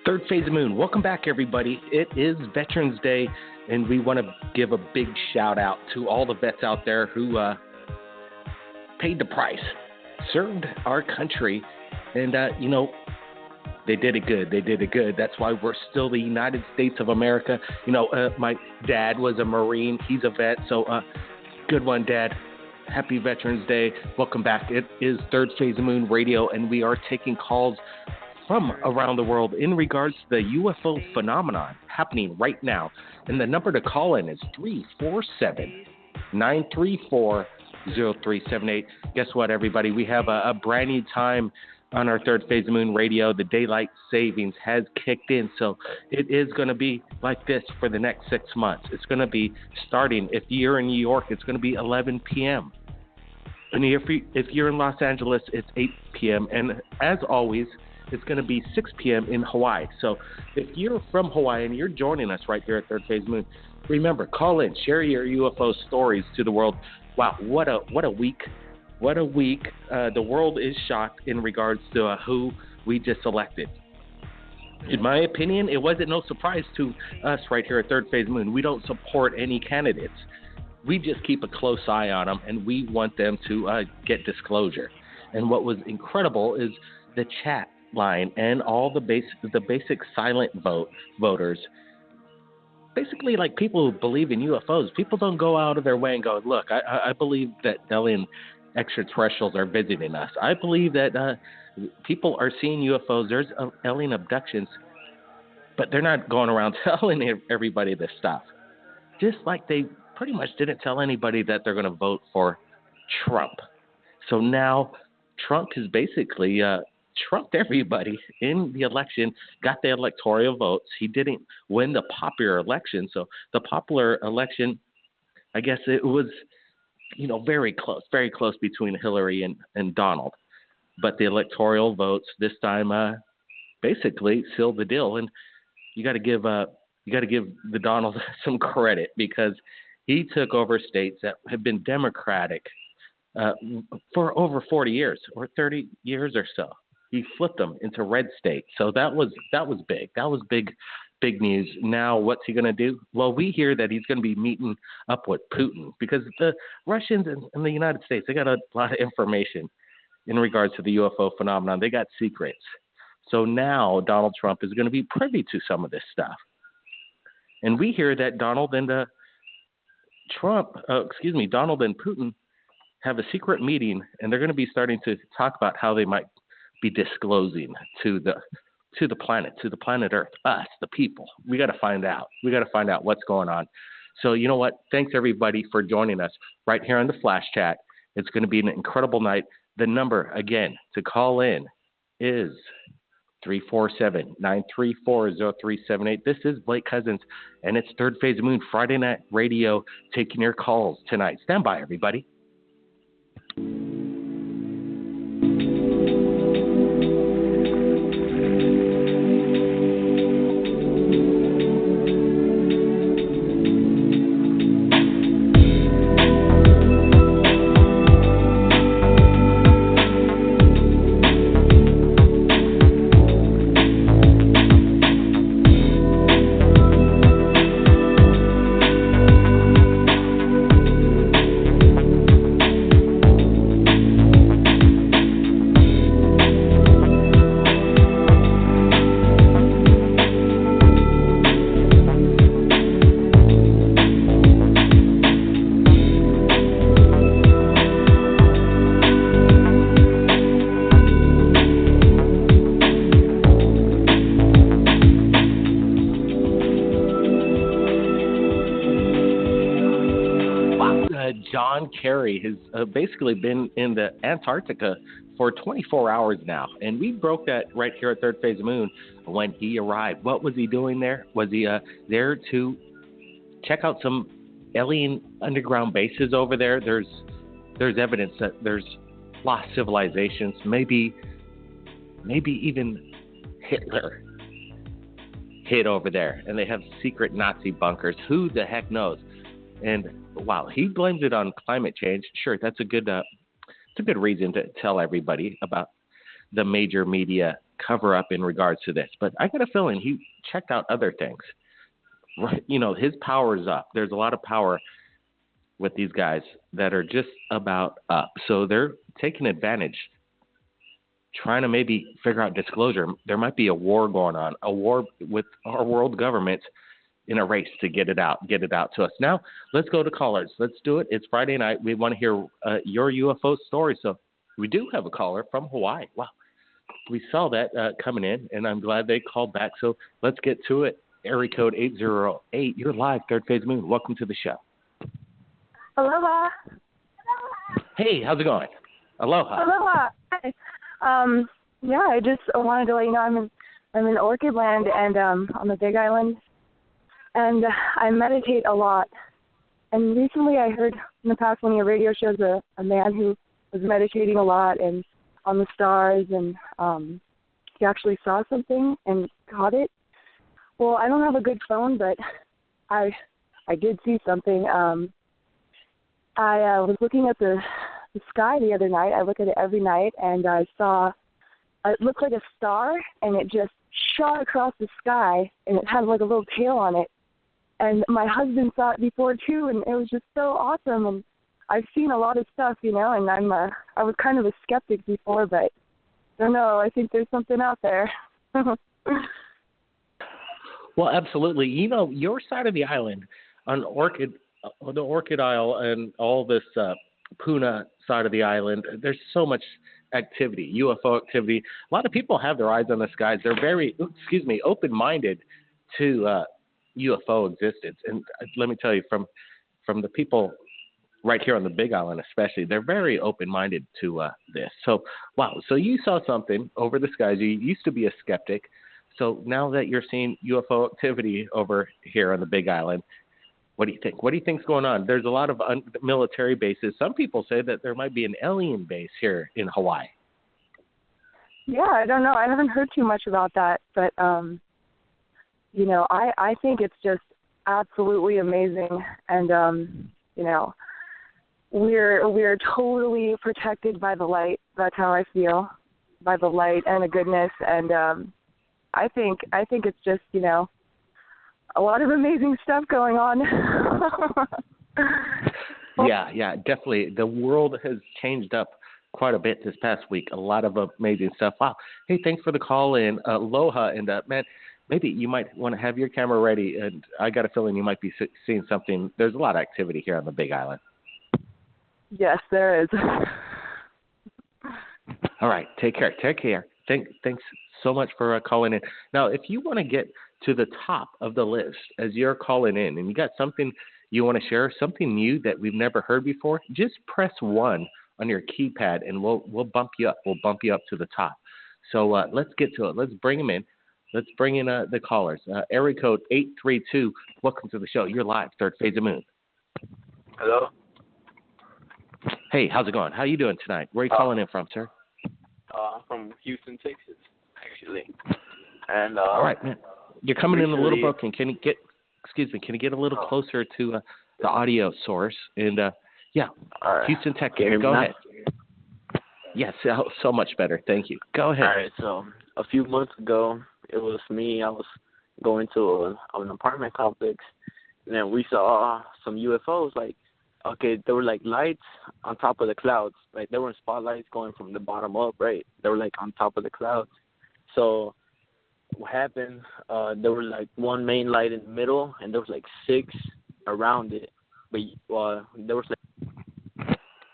Third Phase of Moon. Welcome back, everybody. It is Veterans Day, and we want to give a big shout out to all the vets out there who paid the price, served our country, and, they did it good. They did it good. That's why we're still the United States of America. My dad was a Marine. He's a vet, so good one, Dad. Happy Veterans Day. Welcome back. It is Third Phase of Moon Radio, and we are taking calls from around the world in regards to the UFO phenomenon happening right now. And the number to call in is 347-934-0378. Guess what, everybody? We have a brand new time on our Third Phase of Moon Radio. The daylight savings has kicked in, so it is going to be like this for the next 6 months. It's going to be starting, if you're in New York, it's going to be 11 p.m. And if you're in Los Angeles, it's 8 p.m. And as always, it's going to be 6 p.m. in Hawaii. So if you're from Hawaii and you're joining us right here at Third Phase Moon, remember, call in, share your UFO stories to the world. Wow, what a week. What a week. The world is shocked in regards to who we just elected. In my opinion, it wasn't no surprise to us right here at Third Phase Moon. We don't support any candidates. We just keep a close eye on them, and we want them to get disclosure. And what was incredible is the chat line and all the basic silent voters, basically like people who believe in UFOs. People don't go out of their way and go, look, I believe that alien extraterrestrials are visiting us. I believe that people are seeing UFOs. There's alien abductions, but they're not going around telling everybody this stuff. Just like they pretty much didn't tell anybody that they're going to vote for Trump. So now Trump is basically trumped everybody in the election, got the electoral votes. He didn't win the popular election. So the popular election, I guess it was, very close between Hillary and Donald. But the electoral votes this time basically sealed the deal. And you got to give the Donald some credit, because he took over states that have been Democratic for over 40 years or 30 years or so. He flipped them into red states. So that was big. That was big news. Now, what's he going to do? Well, we hear that he's going to be meeting up with Putin, because the Russians and the United States, they got a lot of information in regards to the UFO phenomenon. They got secrets. So now Donald Trump is going to be privy to some of this stuff. And we hear that Donald and Putin have a secret meeting, and they're going to be starting to talk about how they might be disclosing to the planet Earth, us, the people. We got to find out. We got to find out what's going on. So you know what? Thanks, everybody, for joining us right here on the Flash Chat. It's going to be an incredible night. The number, again, to call in is 347-934-0378. This is Blake Cousins, and it's Third Phase of Moon Friday Night Radio, taking your calls tonight. Stand by, everybody. John Kerry has basically been in the Antarctica for 24 hours now, and we broke that right here at Third Phase of Moon when he arrived. What was he doing there? Was he there to check out some alien underground bases over there? There's evidence that there's lost civilizations, maybe even Hitler hid over there, and they have secret Nazi bunkers. Who the heck knows? And wow, he blames it on climate change. Sure, that's a good reason to tell everybody about the major media cover up in regards to this. But I got a feeling he checked out other things. Right? You know, his power is up. There's a lot of power with these guys that are just about up. So they're taking advantage, trying to maybe figure out disclosure. There might be a war going on, a war with our world government in a race to get it out to us. Now, let's go to callers. Let's do it. It's Friday night. We want to hear your UFO story. So we do have a caller from Hawaii. Wow. We saw that coming in, and I'm glad they called back. So let's get to it. Area code 808. You're live, Third Phase Moon. Welcome to the show. Aloha. Hey, how's it going? Aloha. Aloha. Hi. Yeah, I just wanted to let you know I'm in Orchid Land and on the Big Island, and I meditate a lot. And recently I heard in the past one of your radio shows a man who was meditating a lot and on the stars, and he actually saw something and caught it. Well, I don't have a good phone, but I did see something. I was looking at the sky the other night. I look at it every night, and I saw it looked like a star, and it just shot across the sky, and it had like a little tail on it. And my husband saw it before too, and it was just so awesome. And I've seen a lot of stuff, you know, and I was kind of a skeptic before, but I don't know. I think there's something out there. Well, absolutely. You know, your side of the island on the Orchid Isle and all this Puna side of the island, there's so much activity, UFO activity. A lot of people have their eyes on the skies. They're very, open-minded to UFO existence. And let me tell you, from the people right here on the Big Island especially, they're very open-minded to this. So, wow. So you saw something over the skies. You used to be a skeptic. So now that you're seeing UFO activity over here on the Big Island, what do you think? What do you think's going on? There's a lot of military bases. Some people say that there might be an alien base here in Hawaii. Yeah, I don't know. I haven't heard too much about that, but you know, I think it's just absolutely amazing, and you know, we're totally protected by the light. That's how I feel, by the light and the goodness, and I think it's just, you know, a lot of amazing stuff going on. Yeah, definitely. The world has changed up quite a bit this past week. A lot of amazing stuff. Wow. Hey, thanks for the call in. Aloha. And, man, maybe you might want to have your camera ready. And I got a feeling you might be seeing something. There's a lot of activity here on the Big Island. Yes, there is. All right. Take care. Thanks so much for calling in. Now, if you want to get to the top of the list as you're calling in and you got something you want to share, something new that we've never heard before, just press 1 on your keypad and we'll bump you up. We'll bump you up to the top. So let's get to it. Let's bring them in. Let's bring in the callers. Area code 832. Welcome to the show. You're live, Third Phase of Moon. Hello. Hey, how's it going? How you doing tonight? Where are you calling in from, sir? I'm from Houston, Texas, actually. And all right, man. You're coming in a little broken. Can you get a little closer to the audio source? And yeah, right. Houston, Texas. Go ahead. Yes, so much better. Thank you. Go ahead. All right. So a few months ago, it was me. I was going to an apartment complex, and then we saw some UFOs. Like, okay, there were like lights on top of the clouds. Like, there were spotlights going from the bottom up. Right. They were like on top of the clouds. So what happened? There was like one main light in the middle, and there was like 6 around it. But there was like.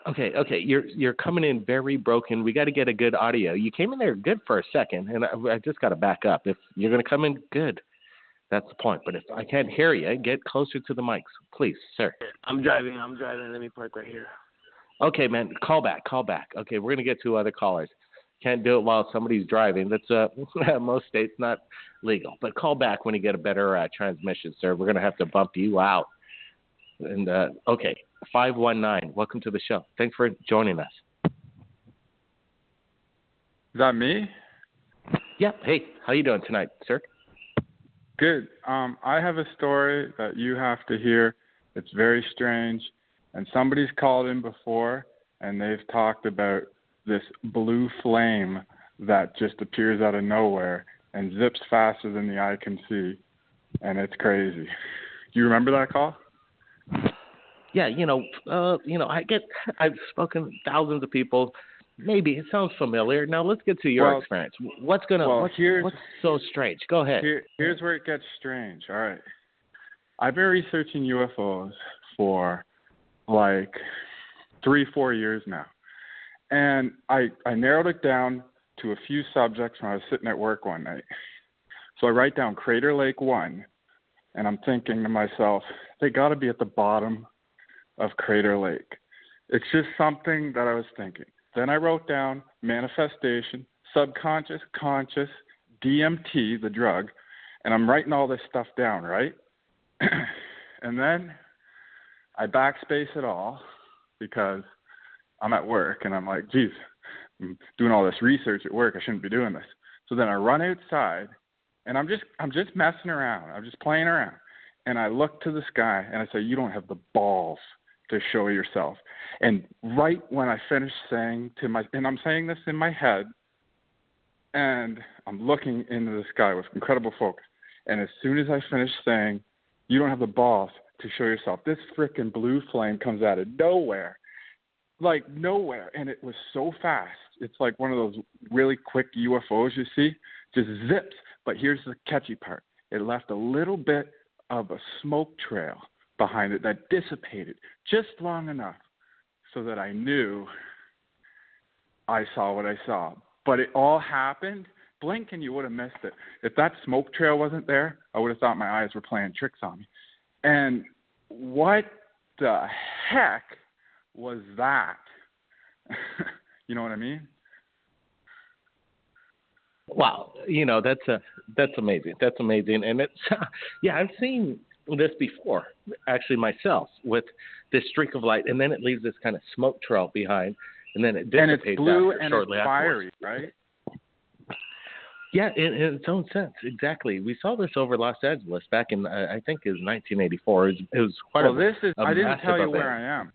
Okay, you're coming in very broken. We got to get a good audio. You came in there good for a second, and I just got to back up. If you're going to come in good, that's the point. But if I can't hear you, get closer to the mics, please, sir. I'm driving. Let me park right here. Okay, man, call back. Okay, we're going to get 2 other callers. Can't do it while somebody's driving. That's most states not legal. But call back when you get a better transmission, sir. We're going to have to bump you out. And okay. 519. Welcome to the show. Thanks for joining us. Is that me? Yep. Hey, how you doing tonight, sir? Good. I have a story that you have to hear. It's very strange. And somebody's called in before, and they've talked about this blue flame that just appears out of nowhere and zips faster than the eye can see, and it's crazy. Do you remember that call? Yeah, I've spoken to thousands of people. Maybe it sounds familiar. Now let's get to your experience. What's so strange? Go ahead. Here's where it gets strange. All right. I've been researching UFOs for like 3-4 years now. And I narrowed it down to a few subjects when I was sitting at work one night. So I write down Crater Lake 1, and I'm thinking to myself, they got to be at the bottom of Crater Lake. It's just something that I was thinking. Then I wrote down manifestation, subconscious, conscious, DMT, the drug, and I'm writing all this stuff down, right? And then I backspace it all because I'm at work and I'm like, geez, I'm doing all this research at work. I shouldn't be doing this. So then I run outside and I'm just messing around. I'm just playing around. And I look to the sky and I say, you don't have the balls to show yourself. And right when I finish saying and I'm saying this in my head, and I'm looking into the sky with incredible focus. And as soon as I finish saying, you don't have the balls to show yourself, this frickin' blue flame comes out of nowhere. Like nowhere. And it was so fast. It's like one of those really quick UFOs you see, just zips. But here's the catchy part. It left a little bit of a smoke trail behind it that dissipated just long enough so that I knew I saw what I saw. But it all happened. Blink and you would have missed it. If that smoke trail wasn't there, I would have thought my eyes were playing tricks on me. And what the heck was that? You know what I mean? Wow, that's amazing. That's amazing, and it's I've seen this before, actually myself, with this streak of light, and then it leaves this kind of smoke trail behind, and then it dissipates. And it's blue and shortly it's fiery, afterwards. right? Yeah, in its own sense, exactly. We saw this over Los Angeles back in I think it was 1984. It was quite I didn't tell you event. where I am.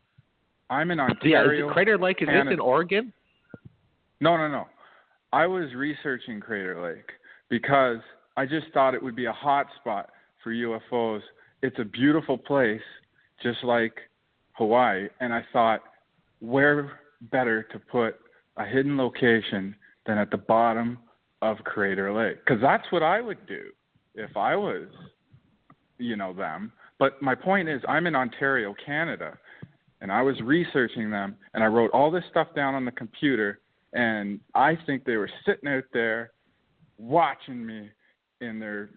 I'm in Ontario. Yeah, Crater Lake, is this in Oregon? No. I was researching Crater Lake because I just thought it would be a hot spot for UFOs. It's a beautiful place, just like Hawaii, and I thought, where better to put a hidden location than at the bottom of Crater Lake? Because that's what I would do if I was, them. But my point is, I'm in Ontario, Canada, and I was researching them, and I wrote all this stuff down on the computer, and I think they were sitting out there watching me in their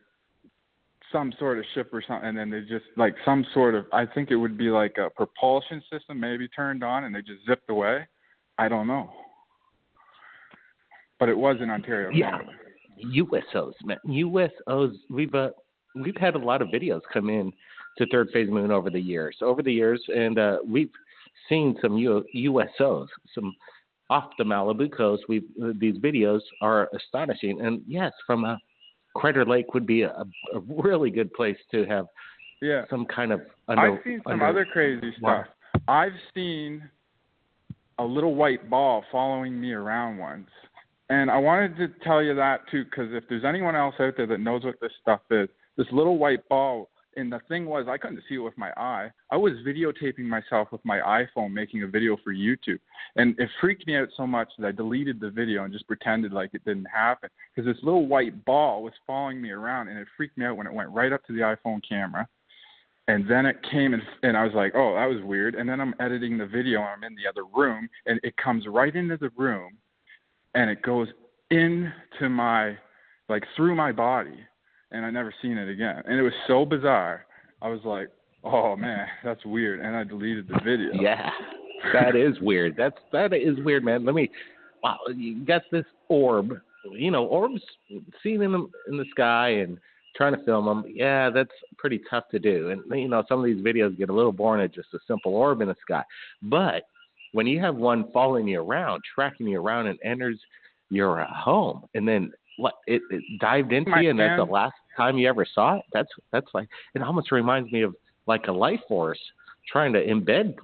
some sort of ship or something, and then they just like some sort of, I think it would be like a propulsion system maybe turned on, and they just zipped away. I don't know. But it was in Ontario, Canada. USOs, man. USOs, we've had a lot of videos come in to Third Phase Moon over the years, and we've seen some USOs, some off the Malibu coast. These videos are astonishing, and yes, from Crater Lake would be a really good place to have some kind of. I've seen some other crazy stuff. I've seen a little white ball following me around once, and I wanted to tell you that too, because if there's anyone else out there that knows what this stuff is, this little white ball. And the thing was, I couldn't see it with my eye. I was videotaping myself with my iPhone, making a video for YouTube. And it freaked me out so much that I deleted the video and just pretended like it didn't happen. Because this little white ball was following me around, and it freaked me out when it went right up to the iPhone camera. And then it came, and I was like, oh, that was weird. And then I'm editing the video, and I'm in the other room, and it comes right into the room, and it goes into my, like, through my body. And I never seen it again. And it was so bizarre. I was like, oh, man, that's weird. And I deleted the video. Yeah, that is weird. That is weird, man. Wow, you got this orb. Orbs seen in the sky and trying to film them. Yeah, that's pretty tough to do. And, some of these videos get a little boring at just a simple orb in the sky. But when you have one following you around, tracking you around, and enters your home, and then it dived into you, and that's the last time you ever saw it. That's like, it almost reminds me of like a life force trying to embed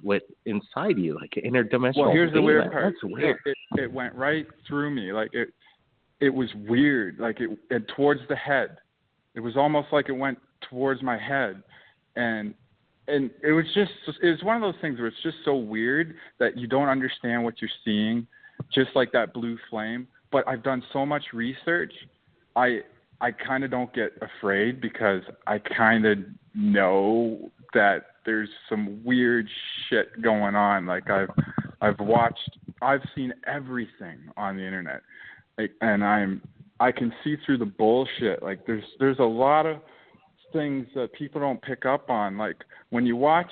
inside you, like an interdimensional. Well, here's the weird being. part. That's weird. It went right through me. Like it was weird. Like it towards the head. It was almost like it went towards my head, and it was one of those things where it's just so weird that you don't understand what you're seeing, just like that blue flame. But I've done so much research, I kind of don't get afraid because I kind of know that there's some weird shit going on. Like I've seen everything on the internet, and I can see through the bullshit. Like there's a lot of things that people don't pick up on. Like when you watch,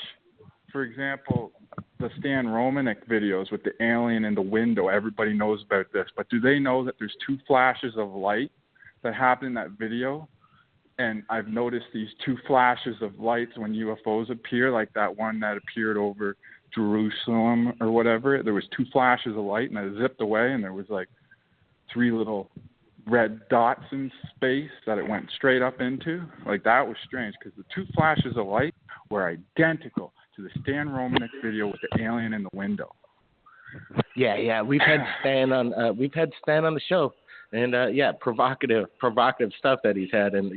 for example, the Stan Romanek videos with the alien in the window, everybody knows about this, but do they know that there's 2 flashes of light that happen in that video? And I've noticed these 2 flashes of lights when UFOs appear, like that one that appeared over Jerusalem or whatever. There was 2 flashes of light, and it zipped away, and there was like 3 little red dots in space that it went straight up into. Like that was strange because the 2 flashes of light were identical to the Stan Romanek video with the alien in the window. Yeah, we've had Stan on the show, and provocative stuff that he's had, and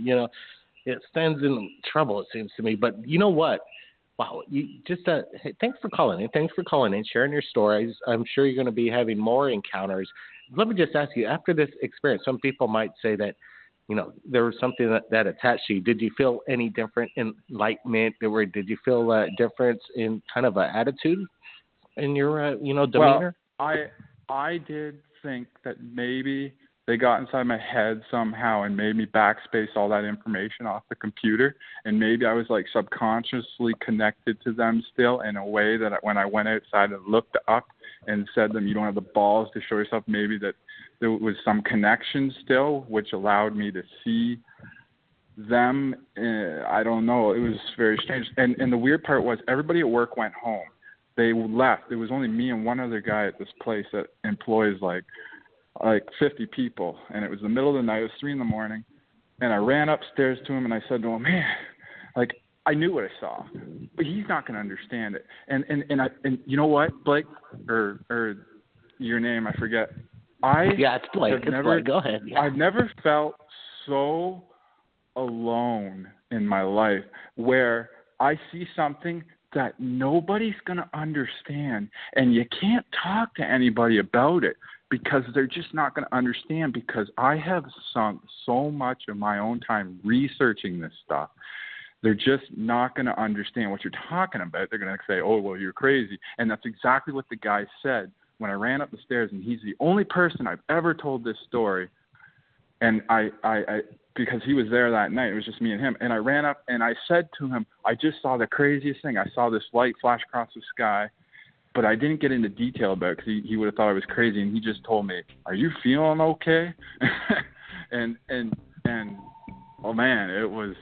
it stands in trouble, it seems to me. But you know what? Wow, hey, thanks for calling in, sharing your stories. I'm sure you're going to be having more encounters. Let me just ask you, after this experience, some people might say that, there was something that attached to you. Did you feel any different enlightenment, or did you feel a difference in kind of an attitude in your, demeanor? Well, I did think that maybe they got inside my head somehow and made me backspace all that information off the computer, and maybe I was like subconsciously connected to them still in a way that when I went outside and looked up and said to them, you don't have the balls to show yourself, maybe that there was some connection still, which allowed me to see them. I don't know. It was very strange. And the weird part was everybody at work went home. They left. There was only me and one other guy at this place that employs like 50 people. And it was the middle of the night. It was 3 a.m. And I ran upstairs to him and I said to him, man, like, I knew what I saw, but he's not going to understand it. And you know what, Blake, or your name, I forget. It's Blake. Blake. Go ahead. Yeah. I've never felt so alone in my life where I see something that nobody's going to understand, and you can't talk to anybody about it because they're just not going to understand, because I have sunk so much of my own time researching this stuff. They're just not going to understand what you're talking about. They're going to say, oh, well, you're crazy. And that's exactly what the guy said when I ran up the stairs, and he's the only person I've ever told this story. And I because he was there that night, it was just me and him. And I ran up and I said to him, I just saw the craziest thing. I saw this light flash across the sky, but I didn't get into detail about it because he would have thought I was crazy. And he just told me, are you feeling okay? and oh man, it was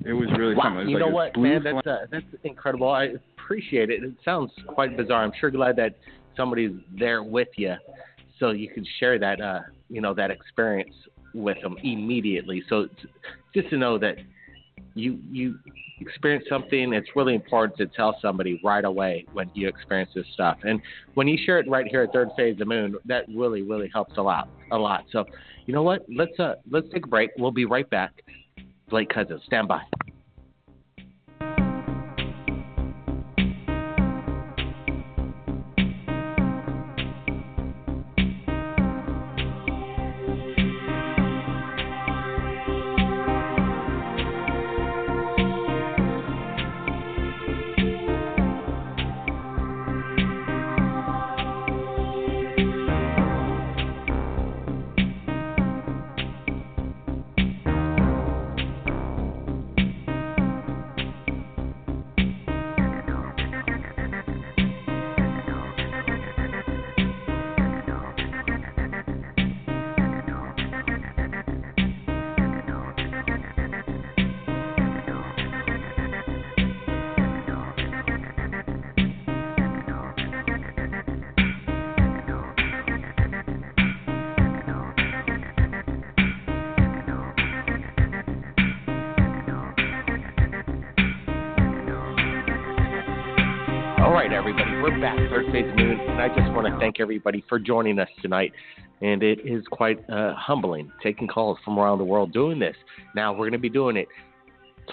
really something. You know what, man? That's incredible. I appreciate it. It sounds quite bizarre. I'm sure glad that somebody's there with you, so you can share that, that experience with them immediately. So just to know that you experience something, it's really important to tell somebody right away when you experience this stuff. And when you share it right here at Third Phase of the Moon, that really, really helps a lot. So you know what? Let's take a break. We'll be right back. Blake Cousins, stand by. All right, everybody, we're back, Third Phase of Moon, and I just want to thank everybody for joining us tonight. and it is quite humbling taking calls from around the world doing this. Now, we're going to be doing it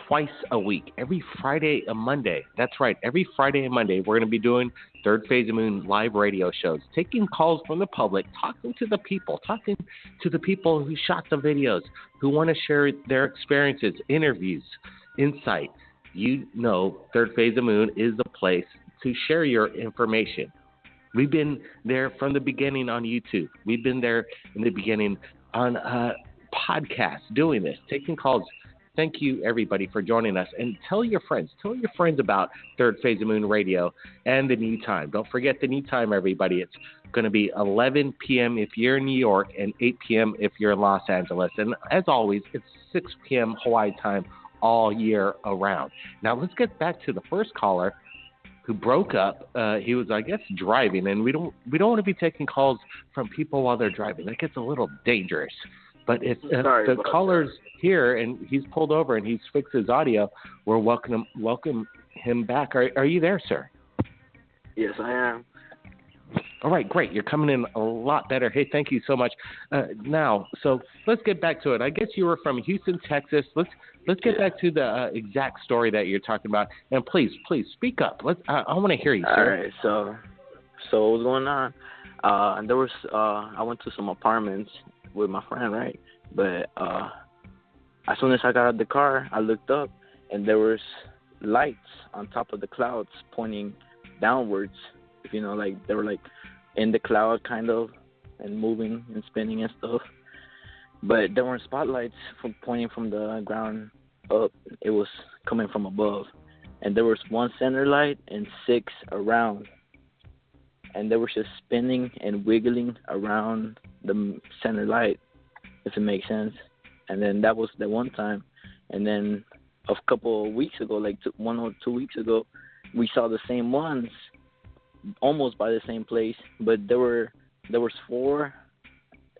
twice a week, every Friday and Monday. That's right, every Friday and Monday, we're going to be doing Third Phase of Moon live radio shows, taking calls from the public, talking to the people who shot the videos, who want to share their experiences, interviews, insight. You know, Third Phase of Moon is the place to share your information. We've been there from the beginning on YouTube. We've been there in the beginning on podcasts doing this, taking calls. Thank you, everybody, for joining us. And tell your friends about Third Phase of Moon Radio and the new time. Don't forget the new time, everybody. It's going to be 11 p.m. if you're in New York and 8 p.m. if you're in Los Angeles. And as always, it's 6 p.m. Hawaii time all year around. Now, let's get back to the first caller who broke up. He was, I guess, driving. And we don't want to be taking calls from people while they're driving. That gets a little dangerous. But if the caller's here and he's pulled over and he's fixed his audio, we'll welcome him back. Are you there, sir? Yes, I am. All right, great. You're coming in a lot better. Hey, thank you so much. Now, so let's get back to it. I guess you were from Houston, Texas. Let's get back to the exact story that you're talking about. And please speak up. I want to hear you, sir. All right. So what was going on? There was I went to some apartments with my friend, right? But as soon as I got out of the car, I looked up, and there was lights on top of the clouds pointing downwards. If you know, like they were like in the cloud kind of, and moving and spinning and stuff. But there weren't spotlights pointing from the ground up. It was coming from above, and there was one center light and 6 around, and they were just spinning and wiggling around the center light, if it makes sense. And then that was the one time. And then a couple of weeks ago, like 1 or 2 weeks ago, we saw the same ones almost by the same place, but there was 4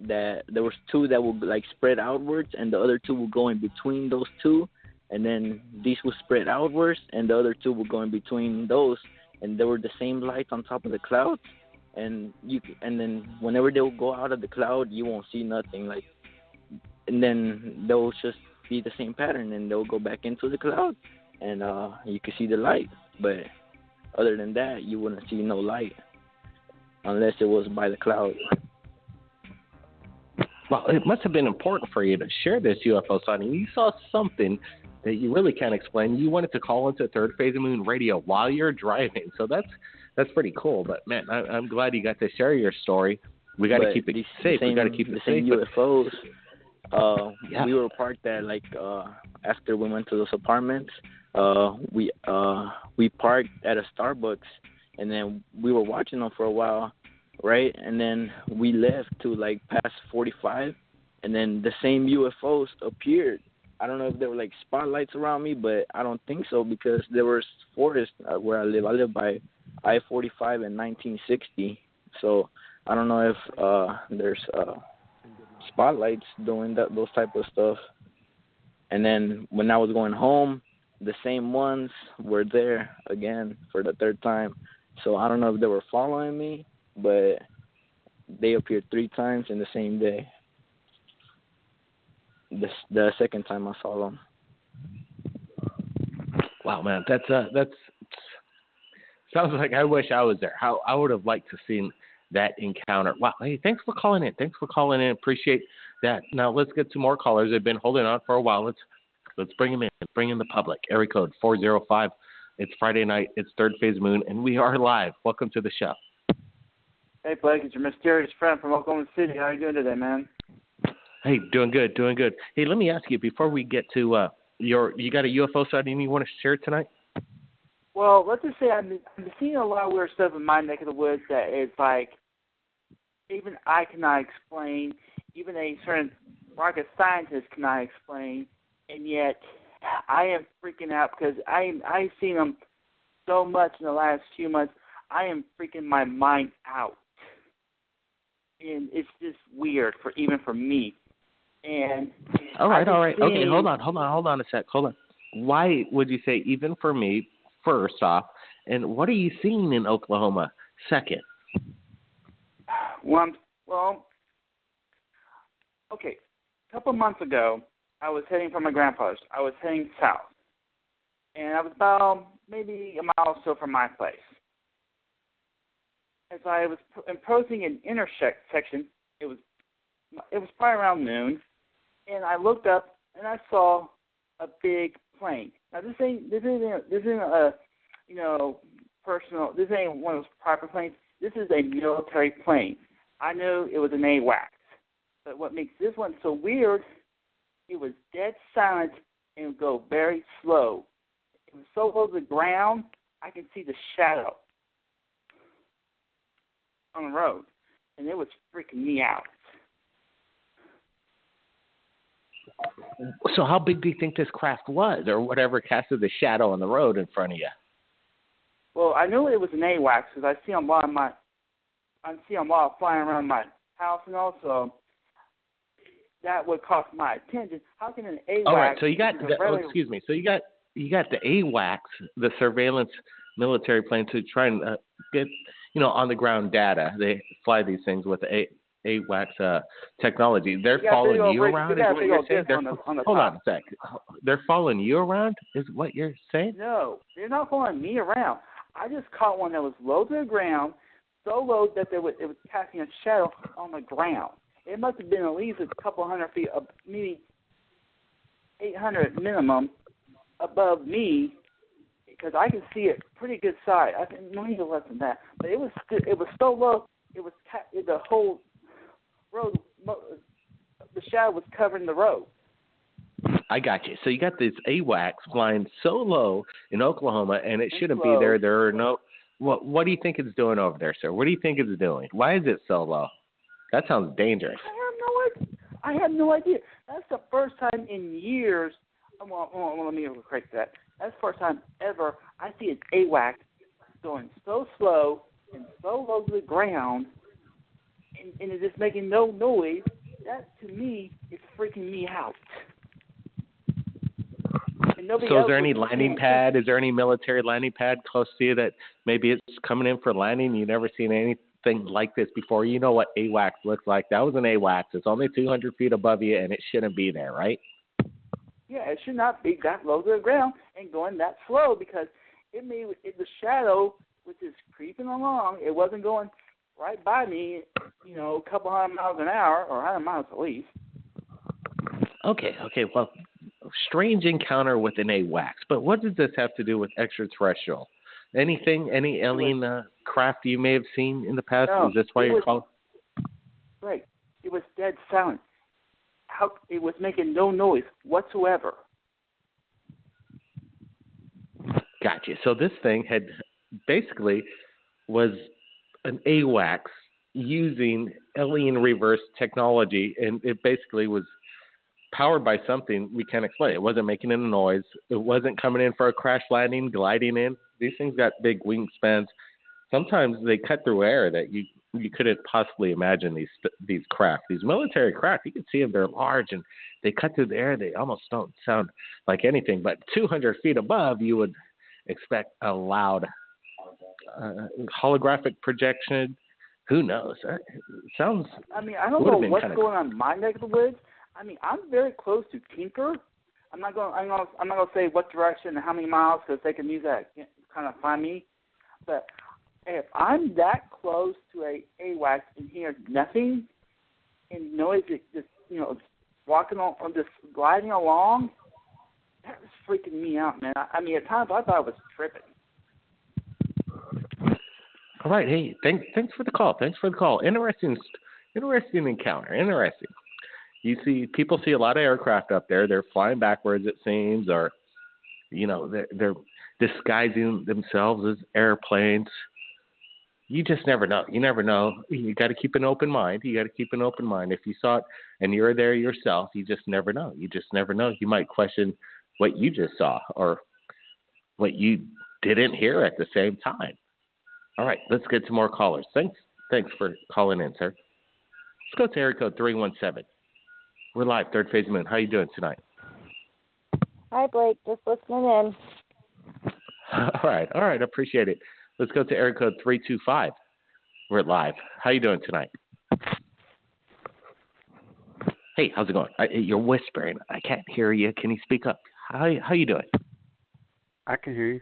that there was 2 that would like spread outwards, and the other 2 would go in between those 2, and then these would spread outwards, and the other 2 would go in between those, and they were the same lights on top of the clouds. And then whenever they will go out of the cloud, you won't see nothing. Like, and then they'll just be the same pattern, and they'll go back into the cloud, and you can see the light. But other than that, you wouldn't see no light unless it was by the cloud. Well, it must have been important for you to share this UFO sighting. You saw something that you really can't explain. You wanted to call into Third Phase of Moon Radio while you're driving, so that's pretty cool. But man, I'm glad you got to share your story. We got to keep it safe. We got to keep it safe. The same UFOs. We were parked at after we went to those apartments. We parked at a Starbucks, and then we were watching them for a while, right? And then we left to like past 45, and then the same UFOs appeared. I don't know if there were like spotlights around me, but I don't think so, because there was forest where I live. I live by I-45 and 1960, so I don't know if there's spotlights doing those type of stuff. And then when I was going home, the same ones were there again for the 3rd time. So I don't know if they were following me, but they appeared 3 times in the same day. The 2nd time I saw them. Wow, man, that's sounds like I wish I was there. How I would have liked to seen that encounter. Wow, hey, thanks for calling in. Appreciate that. Now let's get some more callers. They've been holding on for a while. Let's bring them in. Bring in the public. Area code 405. It's Friday night. It's Third Phase Moon, and we are live. Welcome to the show. Hey, Blake, it's your mysterious friend from Oklahoma City. How are you doing today, man? Hey, doing good. Hey, let me ask you, before we get to you got a UFO sighting you want to share tonight? Well, let's just say I've been seeing a lot of weird stuff in my neck of the woods that is like even I cannot explain, even a certain rocket scientist cannot explain, and yet I am freaking out because I've seen them so much in the last few months. I am freaking my mind out, and it's just weird even for me. And all right. Okay, hold on a sec. Hold on. Why would you say even for me? First off, and what are you seeing in Oklahoma? Second. Well, okay, a couple of months ago, I was heading from my grandfather's. I was heading south, and I was about maybe a mile or so from my place. As I was approaching an intersection, it was probably around noon, and I looked up and I saw a big plane. Now this isn't a personal. This ain't one of those private planes. This is a military plane. I knew it was an AWACS, but what makes this one so weird? It was dead silent and would go very slow. It was so low to the ground, I could see the shadow on the road, and it was freaking me out. So how big do you think this craft was, or whatever casted the shadow on the road in front of you? Well, I knew it was an AWACS because I see them a lot flying around my house, and also that would caught my attention. How can an AWACS? All right, so you got excuse me. So you got the AWACS, the surveillance military plane, to try and get on the ground data. They fly these things with AWACS technology. They're following you around, is what you're saying? Hold on a sec. They're following you around, is what you're saying? No, they're not following me around. I just caught one that was low to the ground, so low that it was casting a shadow on the ground. It must have been at least a couple hundred feet, maybe 800 minimum above me, because I can see it pretty good size. I think maybe less than that, but it was so low. It was the whole road. The shadow was covering the road. I got you. So you got this AWACS flying so low in Oklahoma, and it shouldn't be there. There are no. What do you think it's doing over there, sir? What do you think it's doing? Why is it so low? That sounds dangerous. I have no idea. That's the first time in years. Well, let me correct that. That's the first time ever I see an AWACS going so slow and so low to the ground, and it's just making no noise. That, to me, is freaking me out. So is there any landing pad? Is there any military landing pad close to you that maybe it's coming in for landing? You've never seen anything like this before. You know what AWACS looks like. That was an AWACS. It's only 200 feet above you, and it shouldn't be there, right? Yeah, it should not be that low to the ground and going that slow, because the shadow, which is creeping along, it wasn't going right by me, a couple hundred miles an hour, or 100 miles at least. Okay, well, strange encounter with an AWACS, but what does this have to do with extraterrestrial? Any alien craft you may have seen in the past? No, is this why you're calling? Right. It was dead silent. It was making no noise whatsoever. Gotcha. So this thing had basically was an AWACS using alien reverse technology, and it basically was powered by something we can't explain. It wasn't making any noise. It wasn't coming in for a crash landing, gliding in. These things got big wingspans. Sometimes they cut through air that you couldn't possibly imagine. These craft, these military craft, you can see them. They're large and they cut through the air. They almost don't sound like anything. But 200 feet above, you would expect a loud holographic projection. Who knows? It sounds. I don't know what's going on in my neck of the woods. I'm very close to Tinker. I'm not going to say what direction and how many miles, because they can use that kind of find me. But if I'm that close to a AWACS and hear nothing and noise, just walking on, just gliding along, that was freaking me out, man. At times I thought I was tripping. All right, hey, thanks for the call. Interesting encounter. Interesting. People see a lot of aircraft up there. They're flying backwards, it seems, or they're disguising themselves as airplanes. You just never know. You never know. You got to keep an open mind. If you saw it and you're there yourself, you just never know. You might question what you just saw or what you didn't hear at the same time. All right, let's get to more callers. Thanks for calling in, sir. Let's go to area code 317. We're live, Third Phase Moon. How you doing tonight? Hi, Blake. Just listening in. All right. Appreciate it. Let's go to area code 325. We're live. How you doing tonight? Hey, how's it going? You're whispering. I can't hear you. Can you speak up? How you doing? I can hear you.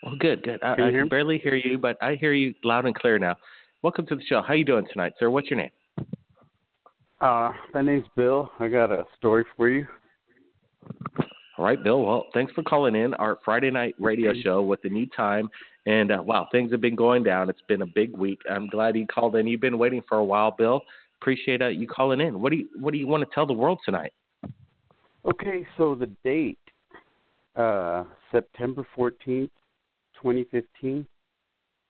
Well, good. I Can you hear can me? barely hear you, but I hear you loud and clear now. Welcome to the show. How you doing tonight, sir? What's your name? My name's Bill. I got a story for you. All right, Bill. Well, thanks for calling in our Friday night radio show with the new time. And, wow, things have been going down. It's been a big week. I'm glad you called in. You've been waiting for a while, Bill. Appreciate you calling in. What do you want to tell the world tonight? Okay, so the date, September 14th, 2015.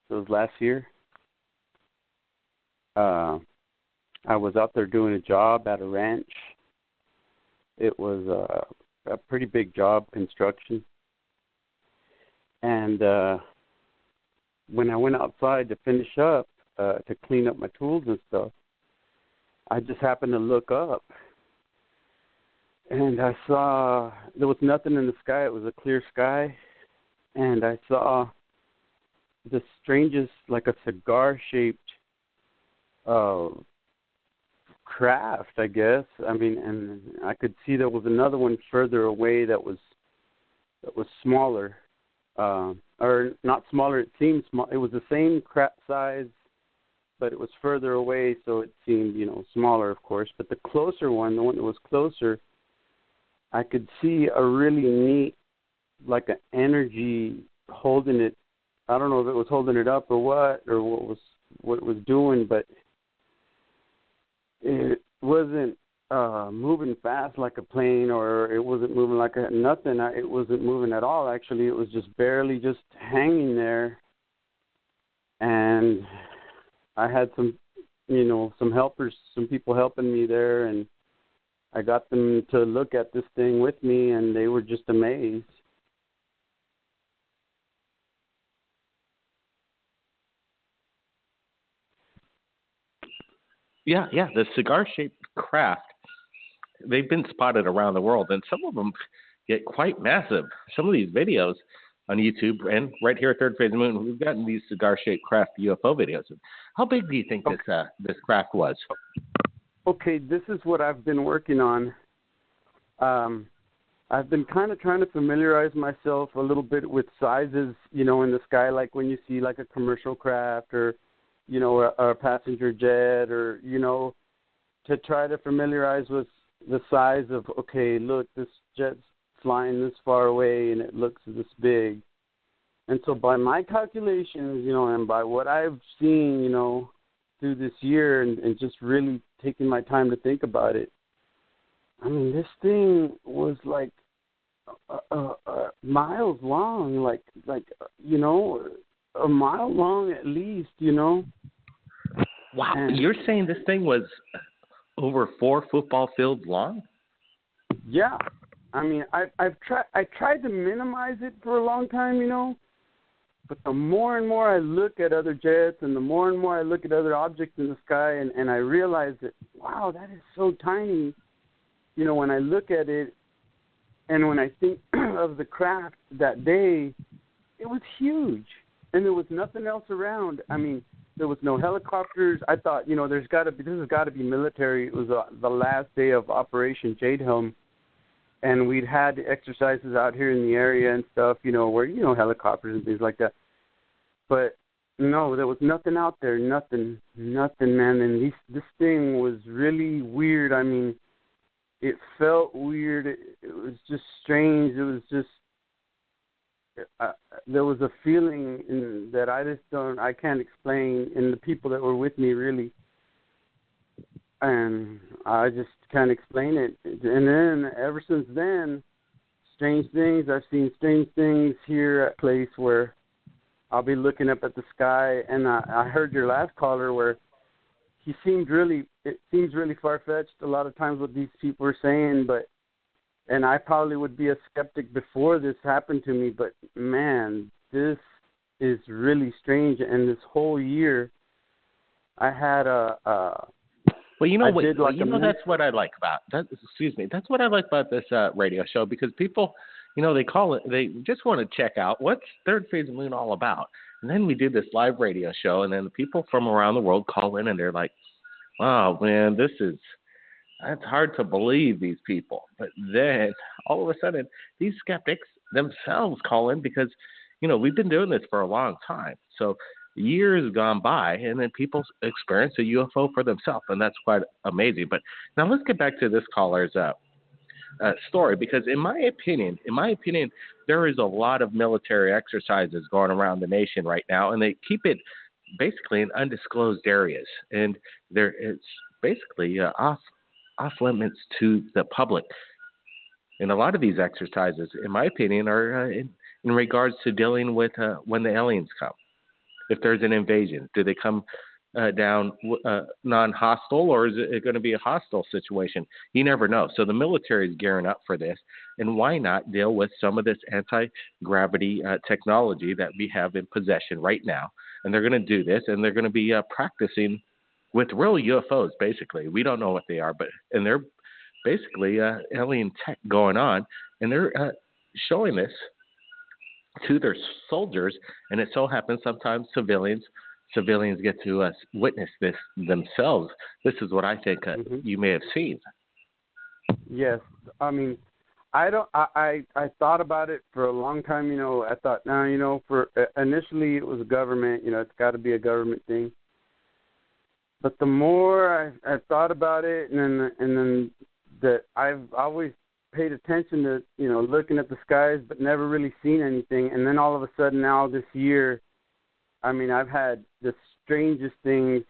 So it was last year. I was out there doing a job at a ranch. It was a pretty big job, construction. And when I went outside to finish up, to clean up my tools and stuff, I just happened to look up. And I saw there was nothing in the sky. It was a clear sky. And I saw the strangest, like a cigar-shaped craft, I guess. I mean, and I could see there was another one further away that was smaller, or not smaller. It seemed small. It was the same size, but it was further away, so it seemed, smaller, of course. But the closer one, the one that was closer, I could see a really neat, like an energy holding it. I don't know if it was holding it up or what it was doing, but it wasn't moving fast like a plane, or it wasn't moving like nothing. It wasn't moving at all, actually. It was just barely just hanging there. And I had some helpers, some people helping me there, and I got them to look at this thing with me, and they were just amazed. Yeah, the cigar-shaped craft, they've been spotted around the world, and some of them get quite massive. Some of these videos on YouTube and right here at Third Phase of the Moon, we've gotten these cigar-shaped craft UFO videos. How big do you think this craft was? Okay, this is what I've been working on. I've been kind of trying to familiarize myself a little bit with sizes, in the sky, like when you see like a commercial craft or a passenger jet, or, to try to familiarize with the size of, okay, look, this jet's flying this far away and it looks this big. And so by my calculations, and by what I've seen, through this year and just really taking my time to think about it, I mean, this thing was like miles long, like a mile long at least, Wow, And you're saying this thing was over 4 football fields long? yeah, I mean, I tried to minimize it for a long time, but the more and more I look at other jets and the more and more I look at other objects in the sky, and I realize that, wow, that is so tiny, when I look at it, and when I think of the craft that day, it was huge, and there was nothing else around. I mean, there was no helicopters. I thought, this has got to be military. It was the last day of Operation Jade Helm, and we'd had exercises out here in the area and stuff, where, helicopters and things like that. But no, there was nothing out there, nothing, man. And this thing was really weird. I mean, it felt weird. It was just strange. It was just, there was a feeling that I can't explain in the people that were with me, really. And I just can't explain it. And then, ever since then, strange things. I've seen strange things here at a place where I'll be looking up at the sky, and I heard your last caller where it seems really far-fetched a lot of times what these people are saying, and I probably would be a skeptic before this happened to me, but man, this is really strange. And this whole year, I had that's what I like about that. That's what I like about this radio show, because people, they call it, they just want to check out what's Third Phase of the Moon all about. And then we do this live radio show, and then the people from around the world call in, and they're like, wow, man, this is That's hard to believe, these people. But then all of a sudden, these skeptics themselves call in because, we've been doing this for a long time. So years gone by, and then people experience a UFO for themselves, and that's quite amazing. But now let's get back to this caller's story, because in my opinion, there is a lot of military exercises going around the nation right now, and they keep it basically in undisclosed areas, and it's basically off limits to the public. And a lot of these exercises, in my opinion, are in regards to dealing with when the aliens come. If there's an invasion, do they come down non-hostile, or is it going to be a hostile situation? You never know. So the military is gearing up for this, and why not deal with some of this anti-gravity technology that we have in possession right now? And they're going to do this, and they're going to be practicing with real UFOs, basically. We don't know what they are, and they're basically alien tech going on, and they're showing this to their soldiers, and it so happens sometimes civilians get to witness this themselves. This is what I think you may have seen. Yes, I mean, I thought about it for a long time. I thought, for initially it was a government. It's got to be a government thing. But the more I thought about it, and then that I've always paid attention to, looking at the skies, but never really seen anything. And then all of a sudden now this year, I mean, I've had the strangest things,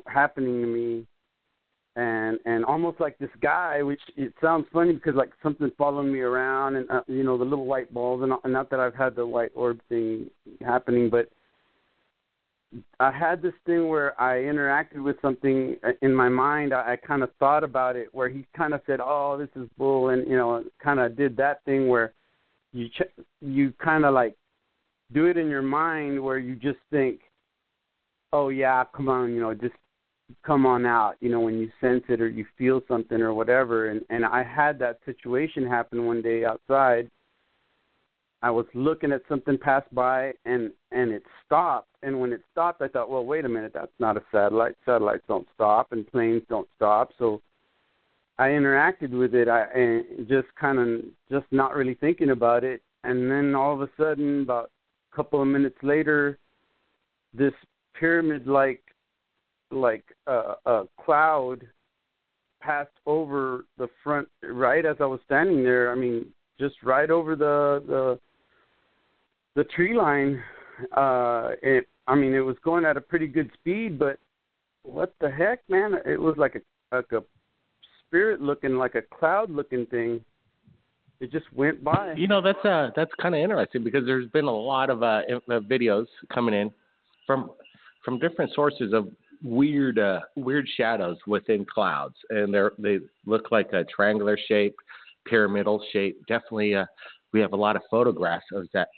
happening to me, and almost like this guy, which it sounds funny because like something's following me around, and the little white balls, and not that I've had the white orb thing happening, but I had this thing where I interacted with something in my mind. I kind of thought about it, where he kind of said, "Oh, this is bull," and kind of did that thing where you kind of like do it in your mind, where you just think, "Oh yeah, come on, just come on out," when you sense it or you feel something or whatever. And I had that situation happen one day outside. I was looking at something pass by, and it stopped. And when it stopped, I thought, well, wait a minute, that's not a satellite. Satellites don't stop, and planes don't stop. So I interacted with it, and just not really thinking about it. And then all of a sudden, about a couple of minutes later, this pyramid-like a cloud passed over the front right as I was standing there. I mean, just right over the tree line. It was going at a pretty good speed, but what the heck, man? It was like a spirit looking, like a cloud looking thing. It just went by. That's kind of interesting, because there's been a lot of videos coming in from different sources of weird shadows within clouds, and they look like a triangular shape, pyramidal shape. Definitely, we have a lot of photographs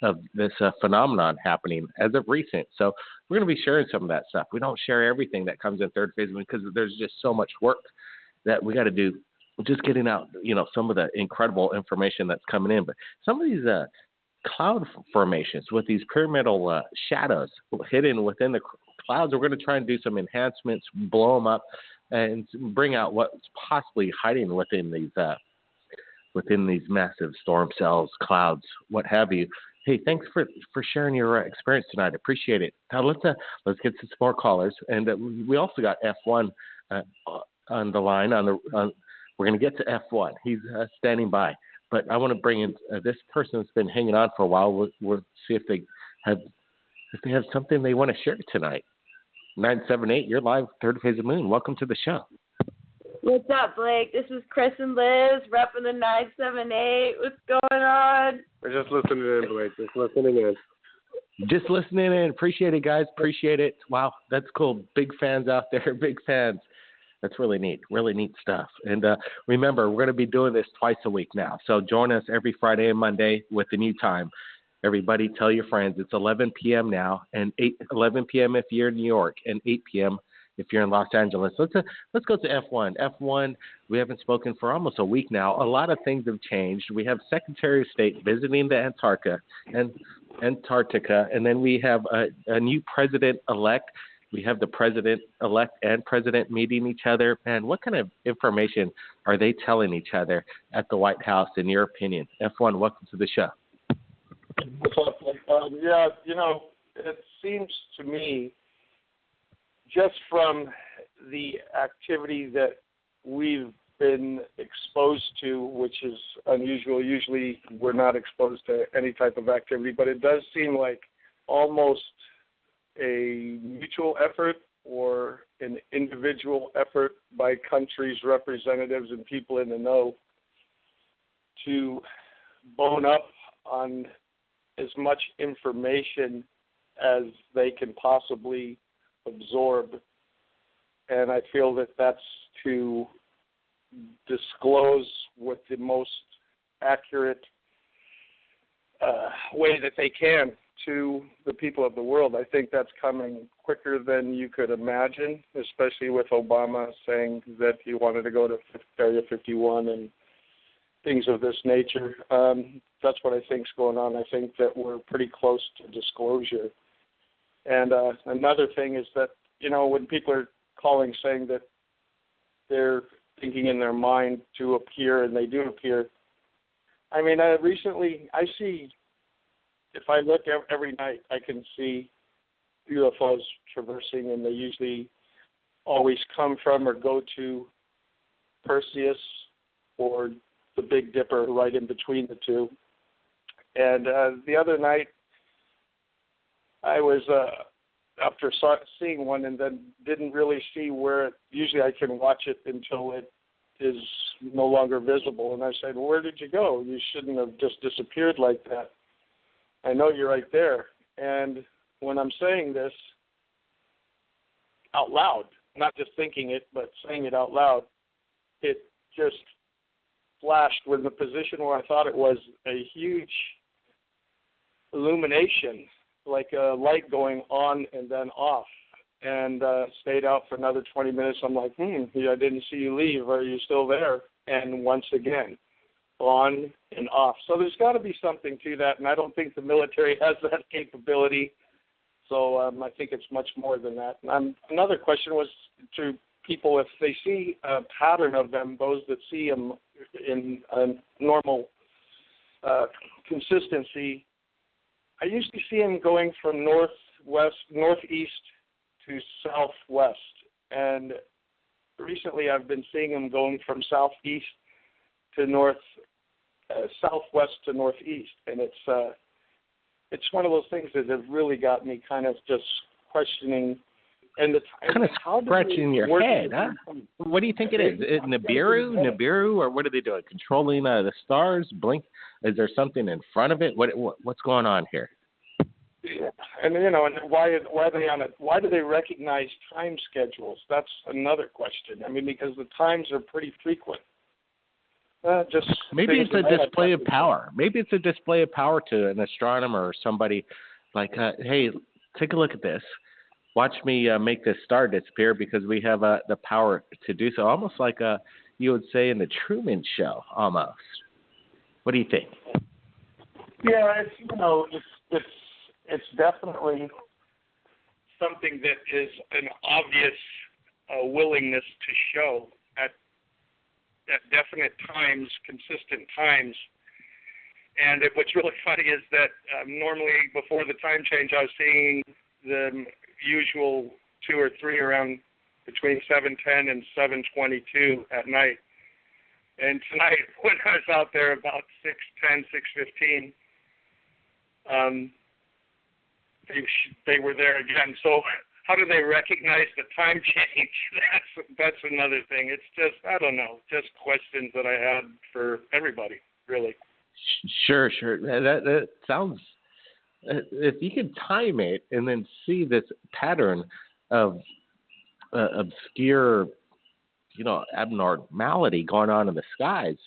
of this phenomenon happening as of recent. So we're going to be sharing some of that stuff. We don't share everything that comes in Third Phase because there's just so much work that we got to do, just getting out, some of the incredible information that's coming in. But some of these cloud formations with these pyramidal shadows hidden within the clouds, we're going to try and do some enhancements, blow them up, and bring out what's possibly hiding within these massive storm cells, clouds, what have you. Hey, thanks for sharing your experience tonight. Appreciate it. Now let's get to some more callers, and we also got F1 on the line. We're going to get to F1. He's standing by, but I want to bring in this person that's been hanging on for a while. We'll see if they have something they want to share tonight. 978, you're live, Third Phase of Moon. Welcome to the show. What's up, Blake? This is Chris and Liz, repping the 978. What's going on? We're just listening in, Blake. Just listening in. Just listening in. Appreciate it, guys. Appreciate it. Wow, that's cool. Big fans out there. Big fans. That's really neat stuff. And remember, we're going to be doing this twice a week now. So join us every Friday and Monday with the new time. Everybody tell your friends. It's 11 p.m. now, and 11 p.m. if you're in New York, and 8 p.m. if you're in Los Angeles. Let's go to F1. F1, we haven't spoken for almost a week now. A lot of things have changed. We have Secretary of State visiting the Antarctica, and then we have a new president-elect We have the president-elect and president meeting each other. And what kind of information are they telling each other at the White House, in your opinion? F1, welcome to the show. What's up? Yeah, it seems to me, just from the activity that we've been exposed to, which is unusual. Usually we're not exposed to any type of activity, but it does seem like almost a mutual effort or an individual effort by countries' representatives and people in the know to bone up on as much information as they can possibly absorb. And I feel that that's to disclose with the most accurate way that they can to the people of the world. I think that's coming quicker than you could imagine, especially with Obama saying that he wanted to go to Area 51 and things of this nature. That's what I think is going on. I think that we're pretty close to disclosure. And another thing is that, when people are calling saying that they're thinking in their mind to appear, and they do appear. I mean, recently, I see, if I look every night, I can see UFOs traversing, and they usually always come from or go to Perseus or the Big Dipper, right in between the two. And the other night, I was, after seeing one and then didn't really see where usually I can watch it until it is no longer visible. And I said, well, where did you go? You shouldn't have just disappeared like that. I know you're right there. And when I'm saying this out loud, not just thinking it, but saying it out loud, it just flashed with the position where I thought it was a huge illumination, like a light going on and then off, and stayed out for another 20 minutes. I'm like, I didn't see you leave. Are you still there? And once again, on and off. So there's got to be something to that, and I don't think the military has that capability. So I think it's much more than that. And another question was to people, if they see a pattern of them, those that see them in a normal consistency, I usually see them going from northeast to southwest. And recently I've been seeing them going from southeast to southwest to northeast. And it's one of those things that have really got me kind of just questioning. And kind of scratching your head, huh? What do you think it is? Nibiru, or what are they doing? Controlling the stars? Blink? Is there something in front of it? What's going on here? Yeah. And and why are they on it? Why do they recognize time schedules? That's another question. I mean, because the times are pretty frequent. Maybe it's a display of power. Maybe it's a display of power to an astronomer or somebody. Like, hey, take a look at this. Watch me make this star disappear because we have the power to do so. Almost like you would say in the Truman Show, almost. What do you think? Yeah, it's definitely something that is an obvious willingness to show at definite times, consistent times. And what's really funny is that normally before the time change, I was seeing the usual 2 or 3 around between 7:10 and 7:22 at night. And tonight, when I was out there about 6:10, 6:15, they were there again. So how do they recognize the time change? That's another thing. It's just, I don't know, just questions that I had for everybody, really. Sure. That sounds, if you could time it and then see this pattern of obscure, abnormality going on in the skies,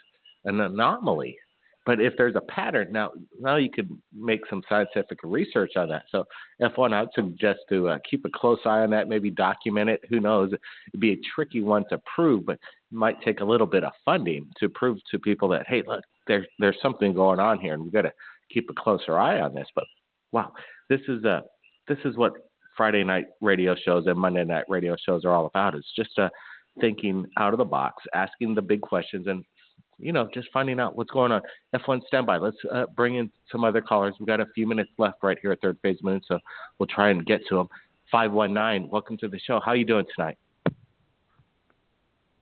an anomaly. But if there's a pattern, now you could make some scientific research on that. So F1, I would suggest to keep a close eye on that, maybe document it. Who knows? It'd be a tricky one to prove, but it might take a little bit of funding to prove to people that, hey, look, there's something going on here, and we've got to keep a closer eye on this. But wow, this is what Friday night radio shows and Monday night radio shows are all about. It's just thinking out of the box, asking the big questions, and just finding out what's going on. F1 standby. Let's bring in some other callers. We've got a few minutes left right here at Third Phase Moon, so we'll try and get to them. 519, welcome to the show. How are you doing tonight?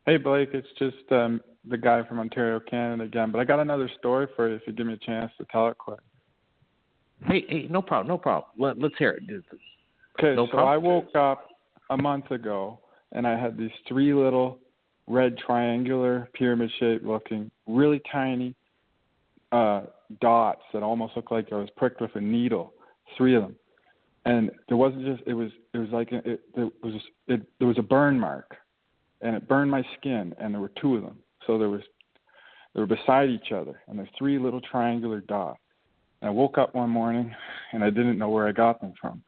Hey, Blake, it's just the guy from Ontario, Canada again. But I got another story for you if you give me a chance to tell it quick. Hey, no problem. Let's hear it. Okay, no so problem. I woke up a month ago, and I had these 3 little red triangular pyramid-shaped looking, really tiny dots that almost looked like I was pricked with a needle, 3 of them. And there wasn't just, it was like, there was a burn mark. And it burned my skin, and there were 2 of them. So they were beside each other, and there's 3 little triangular dots. And I woke up one morning, and I didn't know where I got them from.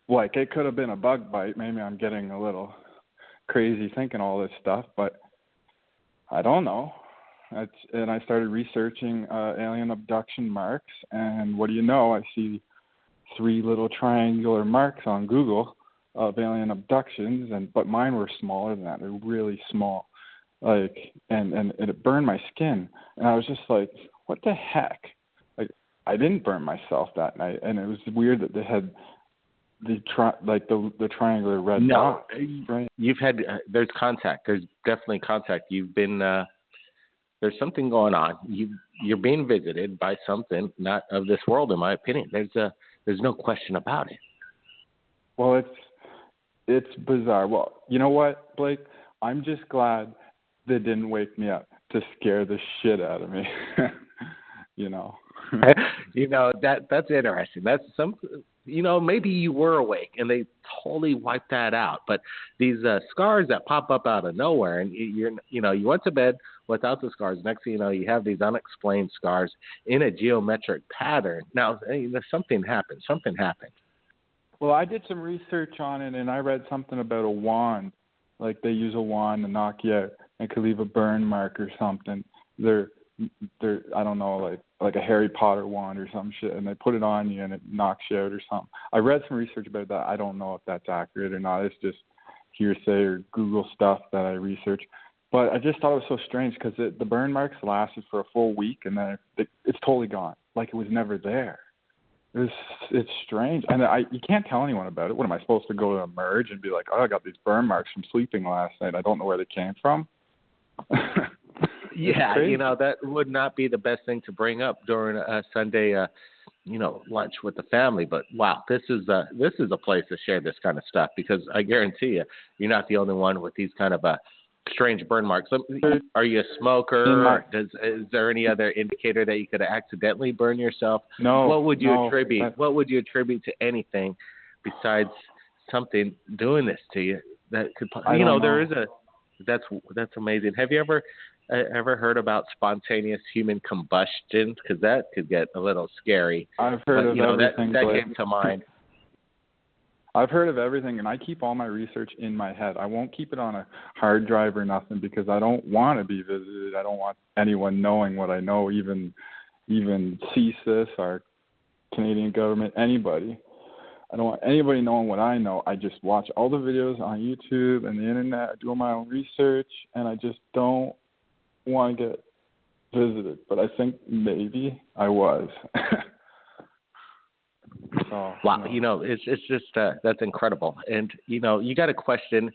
Like, it could have been a bug bite. Maybe I'm getting a little crazy thinking all this stuff, but I don't know. And I started researching alien abduction marks, and what do you know? I see 3 little triangular marks on Google of alien abductions, but mine were smaller than that. They're really small, and it burned my skin, and I was just like, what the heck? Like, I didn't burn myself that night, and it was weird that they had the triangular red dot. Right? You've had there's contact. There's definitely contact. You've been there's something going on. You're being visited by something not of this world, in my opinion. There's no question about it. Well, it's bizarre. Well, you know what, Blake? I'm just glad they didn't wake me up to scare the shit out of me. That's interesting. That's maybe you were awake and they totally wiped that out. But these scars that pop up out of nowhere, and you went to bed without the scars. Next thing you know, you have these unexplained scars in a geometric pattern. Now, something happened. Well, I did some research on it, and I read something about a wand. Like, they use a wand to knock you out and could leave a burn mark or something. They're I don't know, like a Harry Potter wand or some shit, and they put it on you and it knocks you out or something. I read some research about that. I don't know if that's accurate or not. It's just hearsay or Google stuff that I researched. But I just thought it was so strange because the burn marks lasted for a full week, and then it's totally gone. Like, it was never there. It's strange, and you can't tell anyone about it. What am I supposed to go to Emerge and be like, oh, I got these burn marks from sleeping last night. I don't know where they came from. Yeah, that would not be the best thing to bring up during a Sunday, lunch with the family. But wow, this is a place to share this kind of stuff, because I guarantee you're not the only one with these kind of strange burn marks. Are you a smoker? Is there any other indicator that you could accidentally burn yourself? No. What would you attribute to anything besides something doing this to you? That could, there is that's amazing. Have you ever heard about spontaneous human combustion? Because that could get a little scary. I've heard of everything. That came to mind. I've heard of everything, and I keep all my research in my head. I won't keep it on a hard drive or nothing, because I don't want to be visited. I don't want anyone knowing what I know, even CSIS, our Canadian government, anybody. I don't want anybody knowing what I know. I just watch all the videos on YouTube and the internet. I do my own research, and I just don't want to get visited. But I think maybe I was. So, wow, it's just that's incredible. And you got to question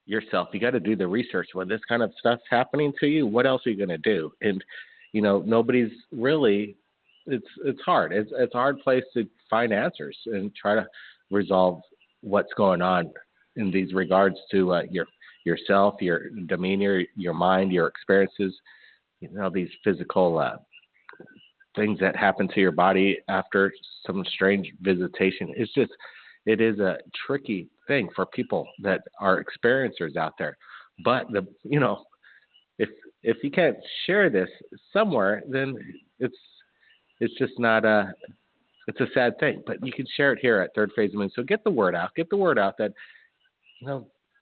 yourself. You got to do the research. When this kind of stuff's happening to you, what else are you going to do? And nobody's really. It's hard. It's a hard place to find answers and try to resolve what's going on in these regards to yourself, your demeanor, your mind, your experiences. These physical things that happen to your body after some strange visitation. It is a tricky thing for people that are experiencers out there. But if you can't share this somewhere, then it's just not it's a sad thing. But you can share it here at Third Phase of Moon. So get the word out. Get the word out that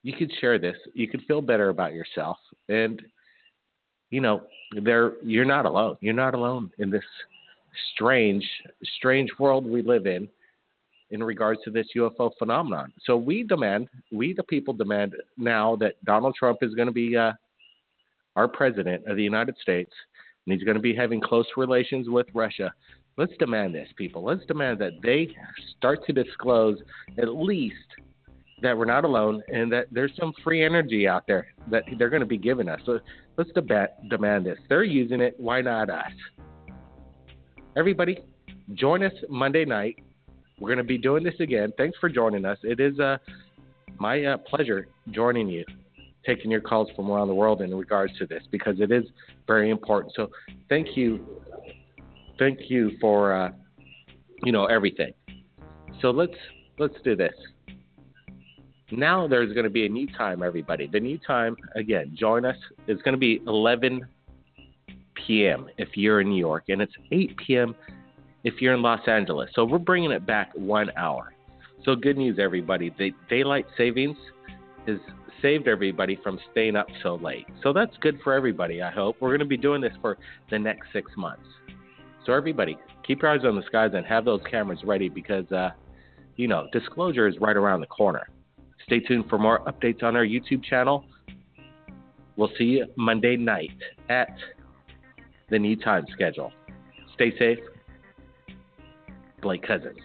you could share this. You could feel better about yourself, and you're not alone. You're not alone in this strange world we live in. in regards to this UFO phenomenon. So we the people demand now that Donald Trump is going to be our president of the United States, and he's going to be having close relations with Russia. Let's demand this, people. Let's demand that they start to disclose at least that we're not alone and that there's some free energy out there that they're going to be giving us. So let's demand this. They're using it. Why not us? Everybody, join us Monday night. We're going to be doing this again. Thanks for joining us. It is my pleasure joining you, taking your calls from around the world in regards to this, because it is very important. So thank you for everything. So let's do this. Now there's going to be a new time, everybody. The new time, again, join us. It's going to be 11 p.m. if you're in New York, and it's 8 p.m. if you're in Los Angeles. So we're bringing it back 1 hour. So good news, everybody. The daylight savings has saved everybody from staying up so late. So that's good for everybody, I hope. We're going to be doing this for the next 6 months. So everybody, keep your eyes on the skies and have those cameras ready, because, disclosure is right around the corner. Stay tuned for more updates on our YouTube channel. We'll see you Monday night at the new time schedule. Stay safe. Blake Cousins.